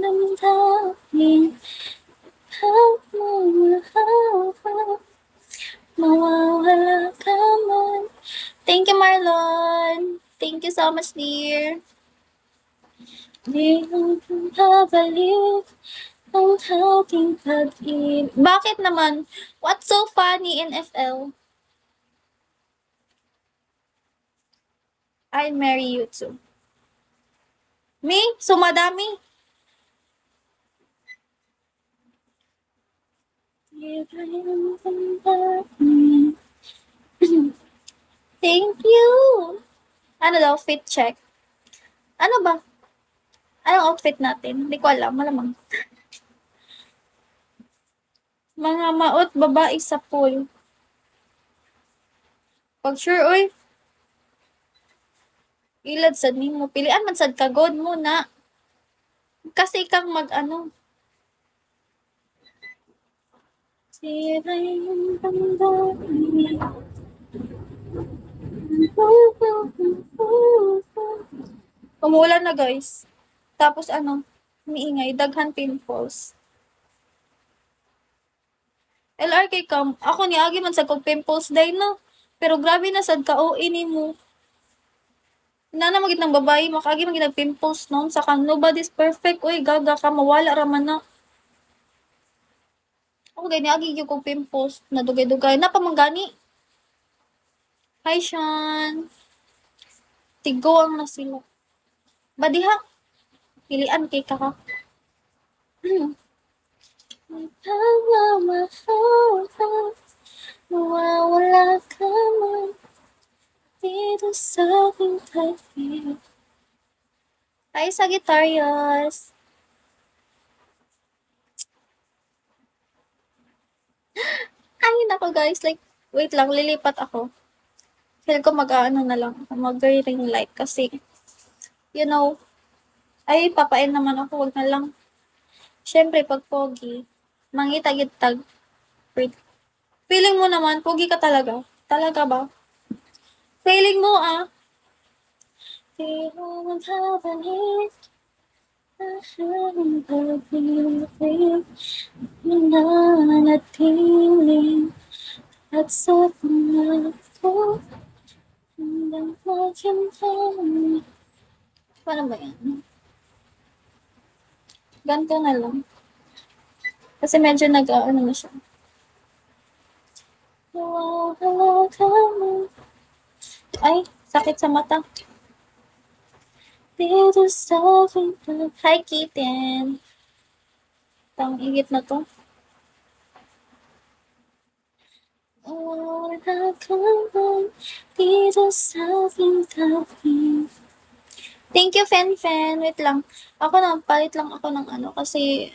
damdamin mawawala ka man. Thank you, Marlon. Thank you so much, dear. Di babalik ang ating pag-ibig. Bakit naman? What's so funny in FL? I'll marry you too. Me? So madami? Thank you. Ano daw? Fit check. Ano ba? Anong outfit natin? Hindi ko alam. Malamang. Mga maot babae sa pool. Pag sure, oy. Ilad sad nimo. Pilian man sad kagod mo na. Kasi kang mag-ano. Sira'y yung damdamin. Umulan na, guys. Tapos ano, umiingay, daghan pimples. LRK kam, ako ni agi man sa kog pimples day no. Pero grabe na sad ka o ini mo. Nana magit ng babae, makagi magit ng pimples no. Saka nobody's perfect. Uy, gaga ka, mawala raman na. Ako gani agi yung kog pimples na dugay-dugay. Napamanggani. Hi, Sean. Tigawang na sila. Badiha. Pilian kay ka. Mawawala ka man dito sa aking tabi. Hi, Sagittarius. Ay, nako guys. Like, wait lang. Lilipat ako. Feel ko mag-ano na lang. Mag-ring light kasi, you know, ay, papain naman ako. Wag na lang. Siyempre, pag pogi, mangitag-itag. Wait. Feeling mo naman, pogi ka talaga. Talaga ba? Feeling mo, ah. Di mo maghabanit. Aking pag-ibig. Mananatiling. At sa pangako. Hanggang maging paano ba yan? Ganito na lang. Kasi medyo nag-ano na siya. Nawawala ka mo. Ay, sakit sa mata. Dito sa aking pag... Hi, kitten. Tang igit na to. Nawawala ka mo. Dito sa aking tabi. Thank you, Fen. Wait lang. Ako na, palit lang ako ng ano kasi